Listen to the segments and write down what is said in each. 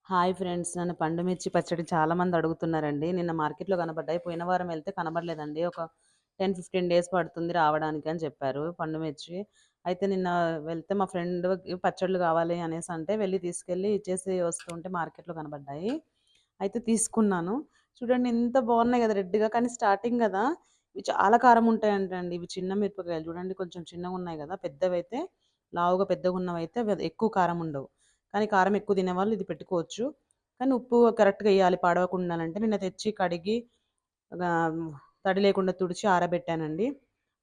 Hi friends. నన్ను పండు మిర్చి పచ్చడి చాలామంది అడుగుతున్నారండి. నిన్న మార్కెట్‌లో కనపడ్డాయి. పోయిన వారం వెళ్తే కనబడలేదండి. ఒక 10, 15 డేస్ పడుతుంది రావడానికి అని చెప్పారు పండు మిర్చి. అయితే నిన్న వెళ్తే మా ఫ్రెండ్‌కి పచ్చళ్ళు కావాలి అనేసి అంటే వెళ్లి తీసుకెళ్ళి ఇచ్చేసి వస్తుంటే మార్కెట్‌లో కనపడ్డాయి. అయితే తీసుకున్నాను. చూడండి ఎంత బాగున్నాయి కదా రెడ్‌గా. కానీ స్టార్టింగ్ కదా ఇవి చాలా కారం ఉంటాయంటండి. ఇవి చిన్న మిరపకాయలు చూడండి కొంచెం చిన్నగున్నాయి కదా. పెద్దవైతే లావుగా పెద్దగున్నవైతే ఎక్కువ కారం ఉండవు. కానీ కారం ఎక్కువ తినేవాళ్ళు ఇది పెట్టుకోవచ్చు. కానీ ఉప్పు కరెక్ట్‌గా ఎయ్యాలి పాడవకుండా ఉండాలంటే. నిన్న తెచ్చి కడిగి ఆహ్, తడి లేకుండా తుడిచి ఆరబెట్టానండి.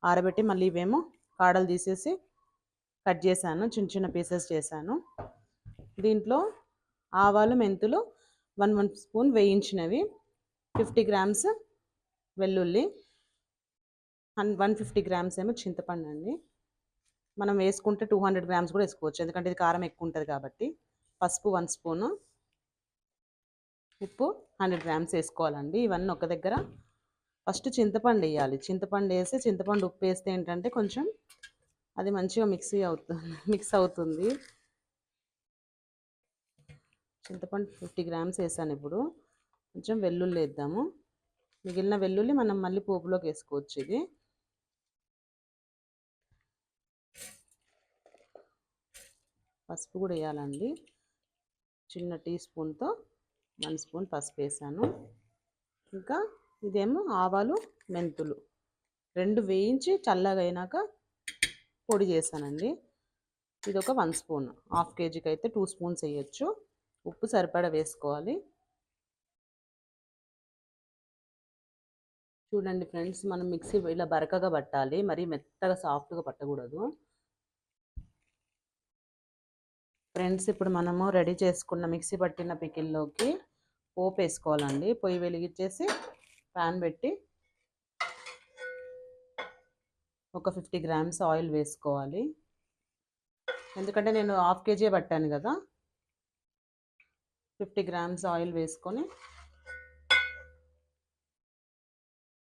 ఆరబెట్టి మళ్ళీ ఇవేమో కాడలు తీసేసి కట్ చేశాను. చిన్న చిన్న పీసెస్ చేశాను. దీంట్లో ఆవాలు, మెంతులు 1 స్పూన్ వేయించినవి, 50 గ్రామ్స్ వెల్లుల్లి, 150 గ్రామ్స్ ఏమో చింతపండండి. మనం వేసుకుంటే 200 గ్రామ్స్ కూడా వేసుకోవచ్చు. ఎందుకంటే ఇది కారం ఎక్కువ ఉంటది కాబట్టి. పసుపు 1 స్పూను, ఉప్పు 100 గ్రామ్స్ వేసుకోవాలండి. ఇవన్నీ ఒక దగ్గర ఫస్ట్ చింతపండు వేయాలి. చింతపండు వేసి చింతపండు ఉప్పు వేస్తే ఏంటంటే కొంచెం అది మంచిగా మిక్స్ అవుతుంది. చింతపండు 50 గ్రామ్స్ వేసాను. ఇప్పుడు కొంచెం వెల్లుల్లి వేద్దాము. మిగిలిన వెల్లుల్లి మనం మళ్ళీ పోపులోకి వేసుకోవచ్చు. ఇది పసుపు కూడా వేయాలండి. చిన్న టీ స్పూన్తో 1 స్పూన్ పసుపు వేసాను. ఇంకా ఇదేమో ఆవాలు, మెంతులు 2 వేయించి చల్లగా అయినాక పొడి చేశానండి. ఇది ఒక 1 స్పూన్. హాఫ్ కేజీకి అయితే 2 స్పూన్స్ వేయచ్చు. ఉప్పు సరిపడా వేసుకోవాలి. చూడండి ఫ్రెండ్స్, మనం మిక్సీ ఇలా బరకగా పట్టాలి, మరీ మెత్తగా సాఫ్ట్గా పట్టకూడదు. ఫ్రెండ్స్, ఇప్పుడు మనము రెడీ చేసుకున్న మిక్సీ పట్టిన పికిల్లోకి పోపు వేసుకోవాలండి. పొయ్యి వెలిగించేసి ప్యాన్ పెట్టి ఒక 50 గ్రామ్స్ ఆయిల్ వేసుకోవాలి. ఎందుకంటే నేను హాఫ్ కేజీ పట్టాను కదా. 50 గ్రామ్స్ ఆయిల్ వేసుకొని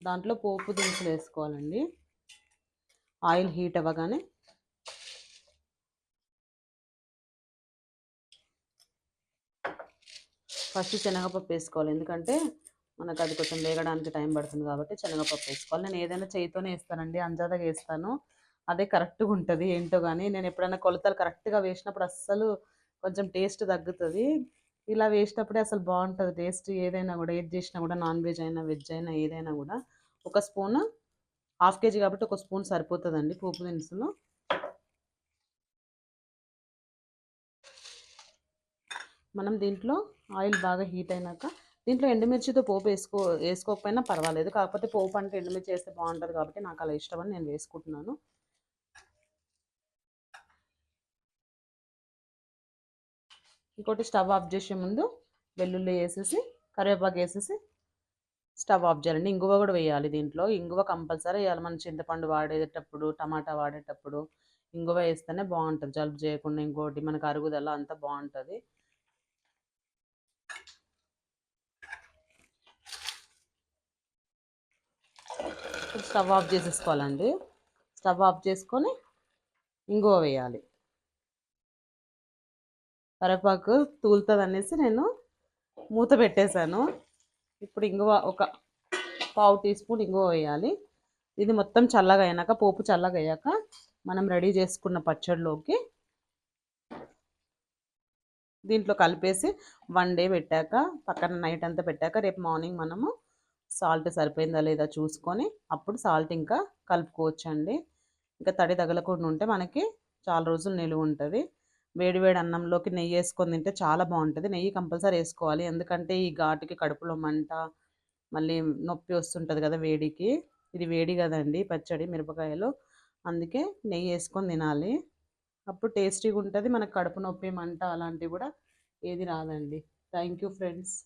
దాంట్లో పోపు దినుసులు వేసుకోవాలండి. ఆయిల్ హీట్ అవ్వగానే ఫస్ట్ శనగపప్పు వేసుకోవాలి. ఎందుకంటే మనకు అది కొంచెం వేగడానికి టైం పడుతుంది కాబట్టి శనగపప్పు వేసుకోవాలి. నేను ఏదైనా చేయితోనే వేస్తానండి, అంజాదగా వేస్తాను. అదే కరెక్ట్గా ఉంటుంది. ఏంటో కానీ నేను ఎప్పుడైనా కొలతలు కరెక్ట్గా వేసినప్పుడు అస్సలు కొంచెం టేస్ట్ తగ్గుతుంది. ఇలా వేసినప్పుడే అసలు బాగుంటుంది టేస్ట్. ఏదైనా కూడా ఏది చేసినా కూడా, నాన్ వెజ్ అయినా వెజ్ అయినా ఏదైనా కూడా ఒక స్పూన్, హాఫ్ కేజీ కాబట్టి ఒక స్పూన్ సరిపోతుందండి పోపు దినుసులు. మనం దీంట్లో ఆయిల్ బాగా హీట్ అయినాక దీంట్లో ఎండుమిర్చితో పోపు వేసుకోకపోయినా పర్వాలేదు. కాకపోతే పోపు అంటే ఎండుమిర్చి వేస్తే బాగుంటుంది కాబట్టి నాకు అలా ఇష్టమని నేను వేసుకుంటున్నాను. ఇంకోటి, స్టవ్ ఆఫ్ చేసే ముందు వెల్లుల్లి వేసేసి కరివేపాకు వేసేసి స్టవ్ ఆఫ్ చేయాలండి. ఇంగువ కూడా వేయాలి దీంట్లో. ఇంగువ కంపల్సరీ వేయాలి. మనం చింతపండు వాడేటప్పుడు, టమాటా వాడేటప్పుడు ఇంగువ వేస్తేనే బాగుంటుంది. జలుబు చేయకుండా, ఇంకోటి మనకు అరుగుదల అంతా బాగుంటుంది. స్టవ్ ఆఫ్ చేసేసుకోవాలండి. స్టవ్ ఆఫ్ చేసుకొని ఇంగువ వేయాలి. కరివేపాకు తూలుతుంది అనేసి నేను మూత పెట్టేశాను. ఇప్పుడు ఇంగువ ఒక పావు టీ స్పూన్ ఇంగువ వేయాలి. ఇది మొత్తం చల్లగా అయినాక, పోపు చల్లగా అయ్యాక మనం రెడీ చేసుకున్న పచ్చడిలోకి దీంట్లో కలిపేసి 1 డే పెట్టాక, పక్కన నైట్ అంతా పెట్టాక, రేపు మార్నింగ్ మనము సాల్ట్ సరిపోయిందా లేదా చూసుకొని అప్పుడు సాల్ట్ ఇంకా కలుపుకోవచ్చండి. ఇంకా తడి తగలకుండా ఉంటే మనకి చాలా రోజులు నిలువ ఉంటుంది. వేడి వేడి అన్నంలోకి నెయ్యి వేసుకొని తింటే చాలా బాగుంటుంది. నెయ్యి కంపల్సరీ వేసుకోవాలి. ఎందుకంటే ఈ ఘాటుకి కడుపులో మంట, మళ్ళీ నొప్పి వస్తుంటుంది కదా వేడికి. ఇది వేడి కదండి పచ్చడి మిరపకాయలు, అందుకే నెయ్యి వేసుకొని తినాలి. అప్పుడు టేస్టీగా ఉంటుంది. మనకు కడుపు నొప్పి, మంట అలాంటివి కూడా ఏది రాదండి. Thank you friends.